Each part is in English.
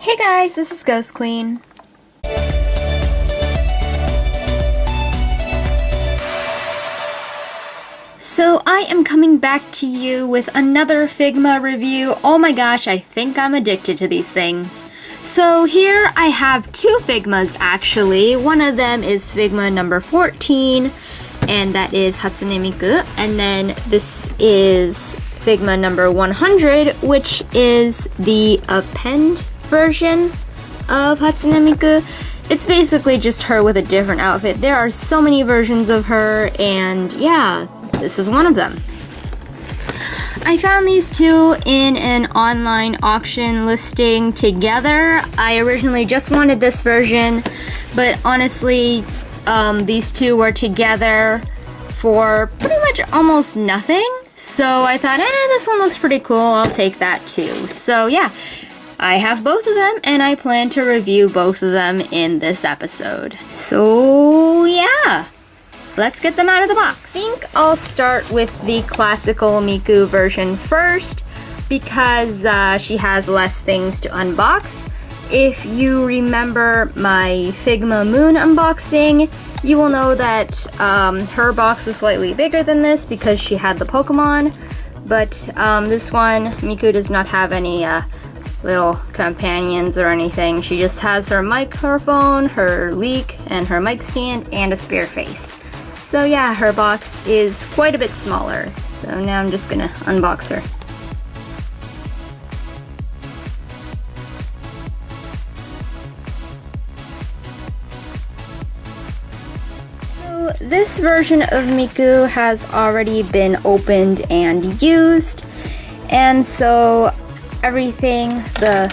Hey guys, this is Ghost Queen. So I am coming back to you with another Figma review. Oh my gosh, I think I'm addicted to these things. So here I have two Figmas actually. One of them is Figma number 14, and that is Hatsune Miku. And then this is Figma number 100, which is the Append version of Hatsune Miku. It's basically just her with a different outfit. There are so many versions of her, and yeah, this is one of them. I found these two in an online auction listing together. I originally just wanted this version, but honestly, these two were together for pretty much almost nothing. So I thought, this one looks pretty cool, I'll take that too. So yeah, I have both of them, and I plan to review both of them in this episode. So yeah, let's get them out of the box. I think I'll start with the classical Miku version first, because she has less things to unbox. If you remember my Figma Moon unboxing, you will know that her box was slightly bigger than this because she had the Pokemon, but this one, Miku does not have any little companions or anything. She just has her microphone, her leak, and her mic stand, and a spare face. So yeah, her box is quite a bit smaller. So now I'm just gonna unbox her. So this version of Miku has already been opened and used, and so everything, the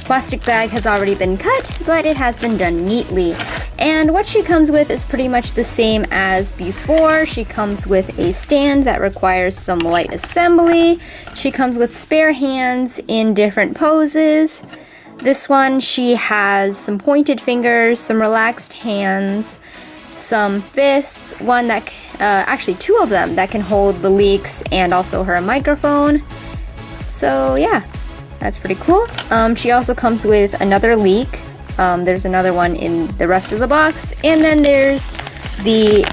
plastic bag has already been cut, but it has been done neatly. And what she comes with is pretty much the same as before. She comes with a stand that requires some light assembly. She comes with spare hands in different poses. This one, she has some pointed fingers, some relaxed hands, some fists, one that, actually two of them that can hold the leaks and also her microphone. So yeah, that's pretty cool. She also comes with another leak. There's another one in the rest of the box, and then there's the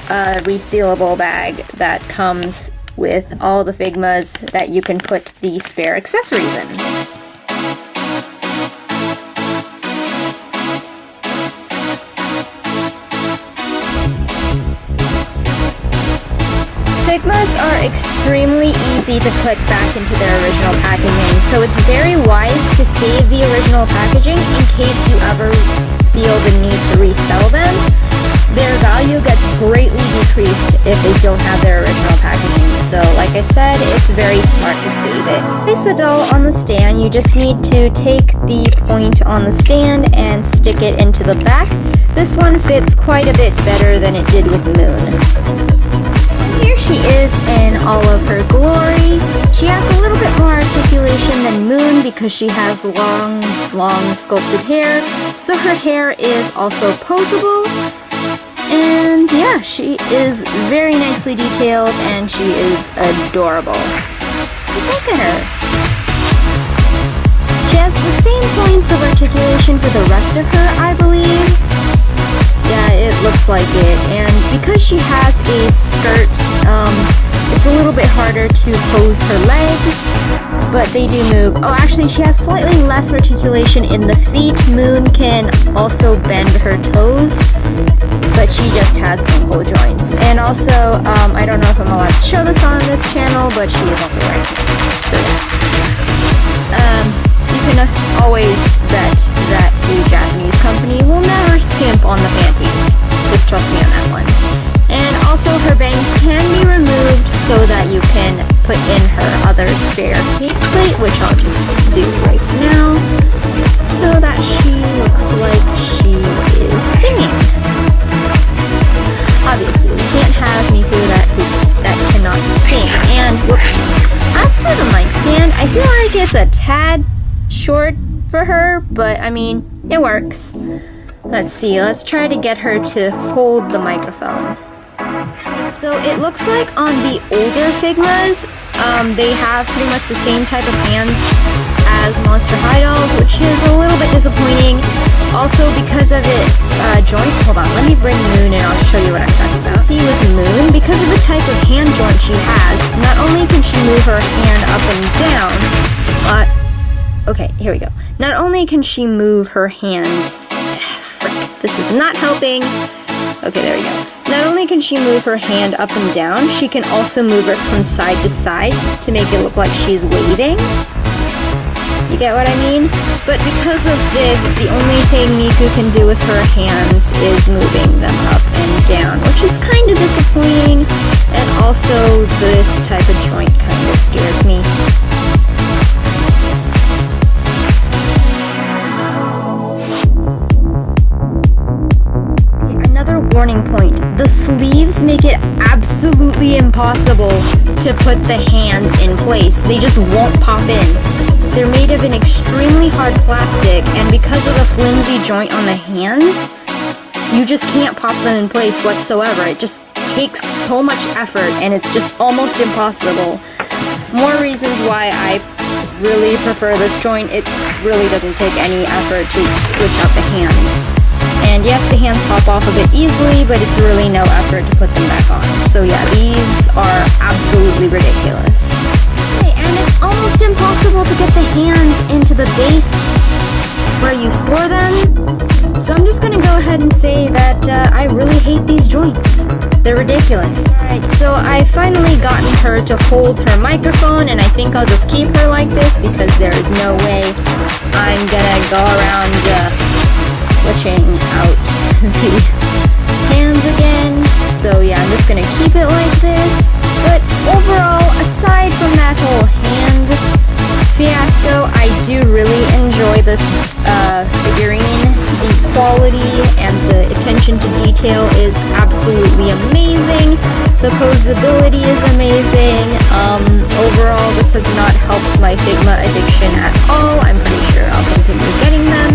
resealable bag that comes with all the Figmas that you can put the spare accessories in. Figmas are extremely easy to put back into their original packaging, so it's very wise to save the original packaging in case you ever feel the need to resell them. Their value gets greatly decreased if they don't have their original packaging, so like I said, it's very smart to save it. To place the doll on the stand, you just need to take the point on the stand and stick it into the back. This one fits quite a bit better than it did with Moon. Here she is in all of her glory. She has a little bit more articulation than Moon because she has long sculpted hair, so her hair is also posable. And yeah, she is very nicely detailed and she is adorable. Look at her. She has the same points of articulation for the rest of her, I believe. Yeah, it looks like it, and because she has a skirt, it's a little bit harder to pose her legs, but they do move. Oh, actually, she has slightly less articulation in the feet. Moon can also bend her toes, but she just has ankle joints. And also, I don't know if I'm allowed to show this on this channel, but she is also wearing pants. So yeah. You can always bet that a Japanese company will never skimp on the panties. Just trust me on that one. And also her bangs can be removed so that you can put in her other spare faceplate, which I'll just do right now, so that she looks like she is singing. Obviously, we can't have Miku that cannot sing. And whoops. As for the mic stand, I feel like it's a tad short for her, but I mean, it works. Let's see, let's try to get her to hold the microphone. So it looks like on the older Figmas, they have pretty much the same type of hands as Monster High dolls, which is a little bit disappointing also because of its joint. Hold on, let me bring Moon and I'll show you what I'm talking about. See, with Moon, because of the type of hand joint she has, not only can she move her hand up and down, okay, here we go. Not only can she move her hand, frick, this is not helping. Okay, there we go. Not only can she move her hand up and down, she can also move it from side to side to make it look like she's waving. You get what I mean? But because of this, the only thing Miku can do with her hands is moving them up and down, which is kind of disappointing, and also this type of joint kind of scares me. Another warning point, the sleeves make it absolutely impossible to put the hands in place. They just won't pop in. They're made of an extremely hard plastic, and because of the flimsy joint on the hand, you just can't pop them in place whatsoever. It just takes so much effort, and it's just almost impossible. More reasons why I really prefer this joint. It really doesn't take any effort to switch out the hands. And yes, the hands pop off a bit easily, but it's really no effort to put them back on. So yeah, these are absolutely ridiculous. And it's almost impossible to get the hands into the base where you store them. So I'm just gonna go ahead and say that I really hate these joints. They're ridiculous. Alright, so I finally gotten her to hold her microphone, and I think I'll just keep her like this because there is no way I'm gonna go around switching out the hands again. So yeah, I'm just gonna keep it like this. But overall, aside from that whole hand fiasco, I do really enjoy this figurine. The quality and the attention to detail is absolutely amazing. The posability is amazing. Overall, this has not helped my Figma addiction at all. I'm pretty sure I'll continue getting them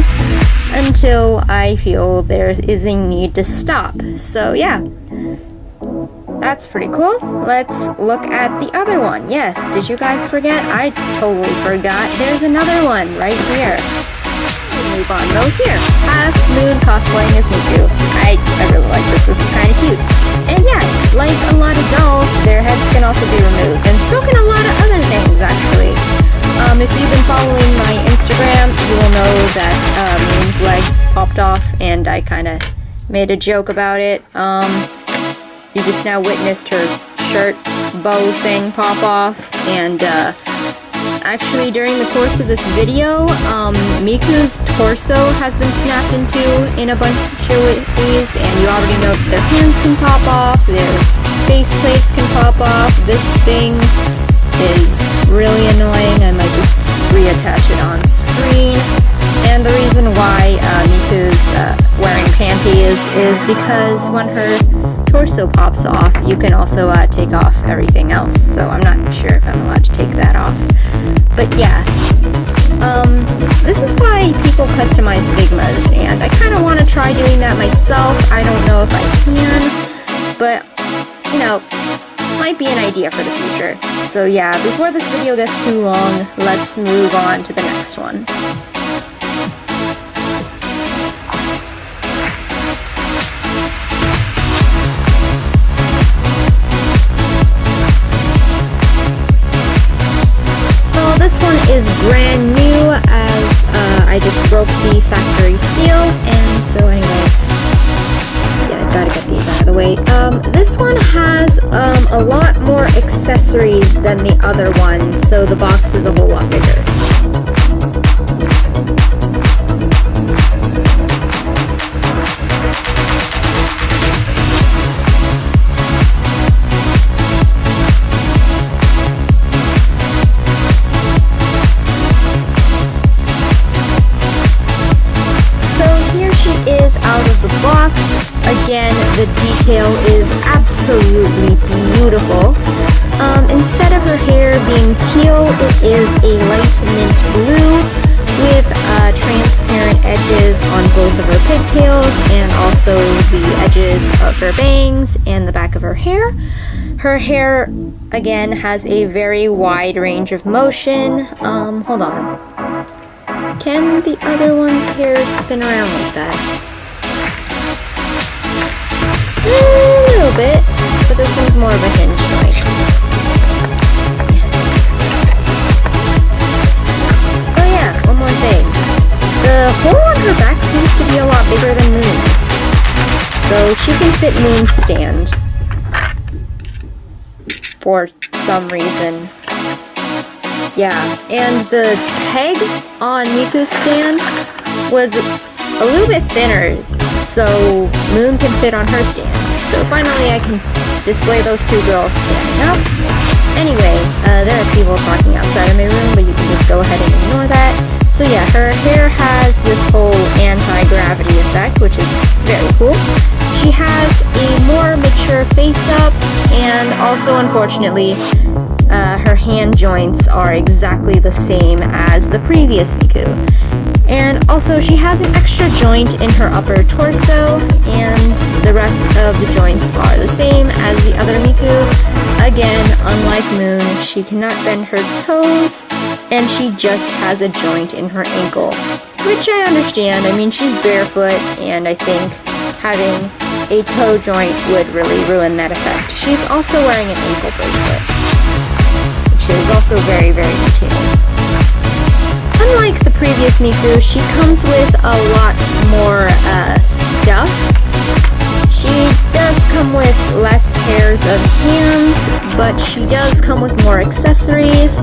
until I feel there is a need to stop. So yeah. That's pretty cool. Let's look at the other one. Yes, did you guys forget? I totally forgot. There's another one right here. Move on though. Here, Half Moon cosplaying as Miku. I really like this. This is kind of cute. And yeah, like a lot of dolls, their heads can also be removed, and so can a lot of other things actually. If you've been following my Instagram, you will know that Moon's leg popped off, and I kind of made a joke about it. You just now witnessed her shirt bow thing pop off, and actually during the course of this video, Miku's torso has been snapped into in a bunch of ways, and you already know that their hands can pop off, their face plates can pop off. This thing is really annoying. I might just reattach it on screen. And the reason why Miku's wearing panties is because when her torso pops off, you can also take off everything else. So I'm not sure if I'm allowed to take that off. But yeah, this is why people customize Figmas, and I kind of want to try doing that myself. I don't know if I can, but you know, might be an idea for the future. So yeah, before this video gets too long, let's move on to the next one. This one is brand new, as I just broke the factory seal, and so anyway, yeah, I gotta get these out of the way. This one has a lot more accessories than the other one, so the box is a whole lot bigger. Out of the box. Again, the detail is absolutely beautiful. Instead of her hair being teal, it is a light mint blue with transparent edges on both of her pigtails and also the edges of her bangs and the back of her hair. Her hair, again, has a very wide range of motion. Hold on. Can the other one's hair spin around like that? A little bit, but this one's more of a hinge joint. Oh yeah, one more thing. The hole on her back seems to be a lot bigger than Moon's. So she can fit Moon's stand. For some reason. Yeah, and the peg on Miku's stand was a little bit thinner, so Moon can fit on her stand. So finally I can display those two girls standing up. Anyway, there are people talking outside of my room, but you can just go ahead and ignore that. So yeah, her hair has this whole anti-gravity effect, which is very cool. She has a more mature face-up, and also, unfortunately, her hand joints are exactly the same as the previous Miku. And also, she has an extra joint in her upper torso, and the rest of the joints are the same as the other Miku. Again, unlike Moon, she cannot bend her toes, and she just has a joint in her ankle. Which I understand. I mean, she's barefoot, and I think having a toe joint would really ruin that effect. She's also wearing an ankle bracelet, which is also very, very detailed. Unlike the previous Miku, she comes with a lot more stuff. She does come with less pairs of hands, but she does come with more accessories.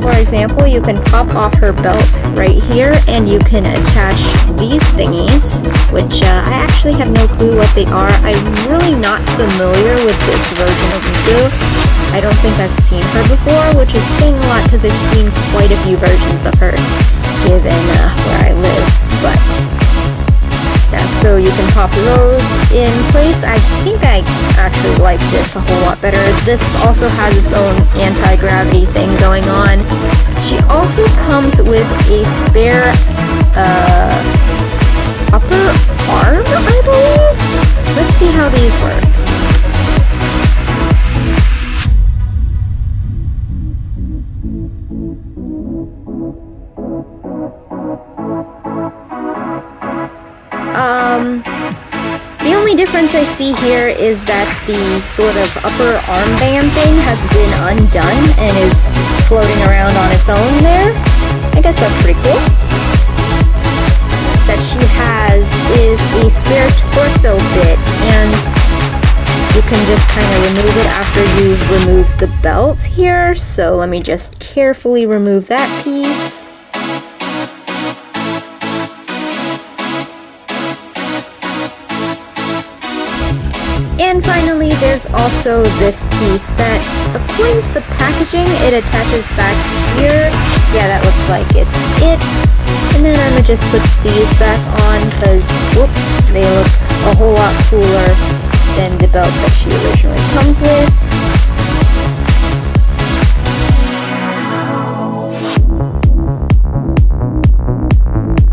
For example, you can pop off her belt right here, and you can attach these thingies, which I actually have no clue what they are. I'm really not familiar with this version of Miku. I don't think I've seen her before, which is saying a lot because I've seen quite a few versions of her given where I live, but yeah, so you can pop those in place. I think I actually like this a whole lot better. This also has its own anti-gravity thing going on. She also comes with a spare upper arm, I believe? Let's see how these work. The only difference I see here is that the sort of upper armband thing has been undone and is floating around on its own there. I guess that's pretty cool. That she has is a spare torso bit, and you can just kind of remove it after you've removed the belt here. So let me just carefully remove that piece. And finally, there's also this piece that, according to the packaging, it attaches back here. Yeah, that looks like it's it. And then I'm gonna just put these back on because, whoops, they look a whole lot cooler than the belt that she originally comes with.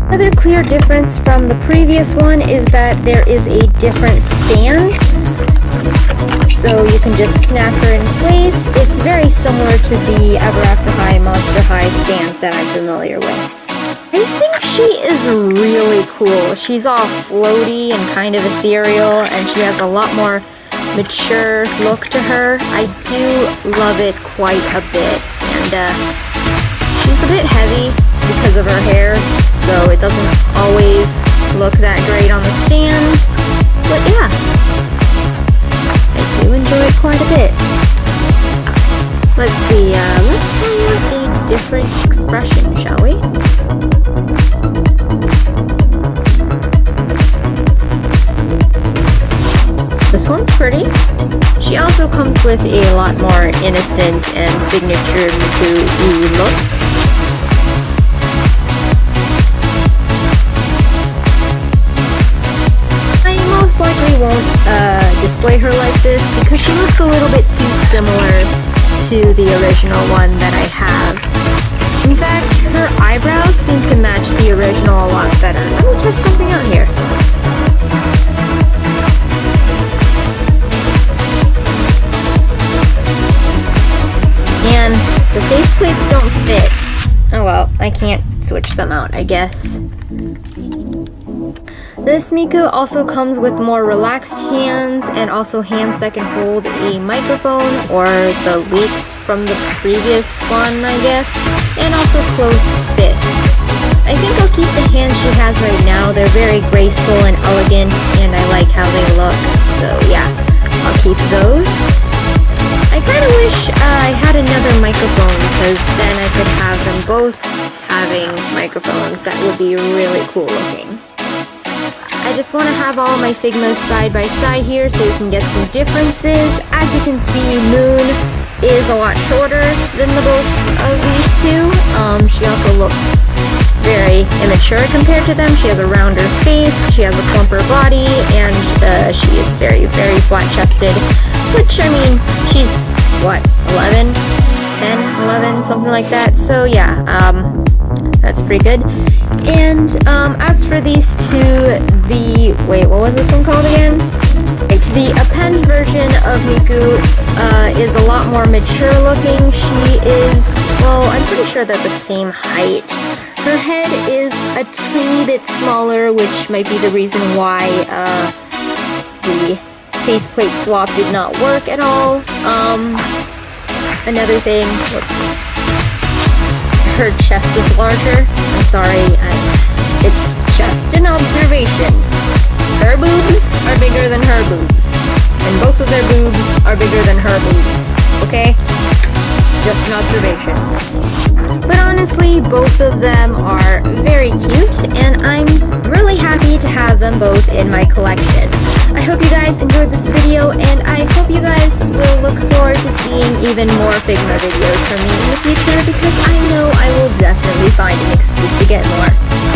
Another clear difference from the previous one is that there is a different stand. So you can just snap her in place. It's very similar to the Ever After High, Monster High stand that I'm familiar with. I think she is really cool. She's all floaty and kind of ethereal, and she has a lot more mature look to her. I do love it quite a bit, and she's a bit heavy because of her hair, so it doesn't always look that great on the stand, but yeah, I do enjoy it quite a bit. Let's see, let's try out a different expression, shall we? This one's pretty. She also comes with a lot more innocent and signature Miku look. Most likely won't display her like this because she looks a little bit too similar to the original one that I have. In fact, her eyebrows seem to match the original a lot better. Let me test something out here. And the faceplates don't fit. Oh well, I can't switch them out, I guess. This Miku also comes with more relaxed hands and also hands that can hold a microphone or the leaks from the previous one, I guess, and also closed fists. I think I'll keep the hands she has right now. They're very graceful and elegant, and I like how they look, so yeah, I'll keep those. I kind of wish I had another microphone, because then I could have them both having microphones. That would be really cool looking. I just want to have all my Figmas side by side here so you can get some differences. As you can see, Moon is a lot shorter than the both of these two. She also looks very immature compared to them. She has a rounder face, she has a plumper body, and she is very, very flat-chested. Which, I mean, she's, what, 11? 10, 11, something like that. So yeah, that's pretty good. And as for these two, wait, what was this one called again? Right, the Append version of Miku is a lot more mature looking. She is, well, I'm pretty sure they're the same height. Her head is a tiny bit smaller, which might be the reason why the faceplate swap did not work at all. Another thing, whoops, her chest is larger. I'm sorry, it's just an observation. Her boobs are bigger than her boobs, and both of their boobs are bigger than her boobs, okay? It's just an observation. But honestly, both of them are very cute, and I'm really happy to have them both in my collection. I hope you guys enjoyed this video, and I hope you guys will look forward to seeing even more Figma videos from me in the future, because I know I will definitely find an excuse to get more.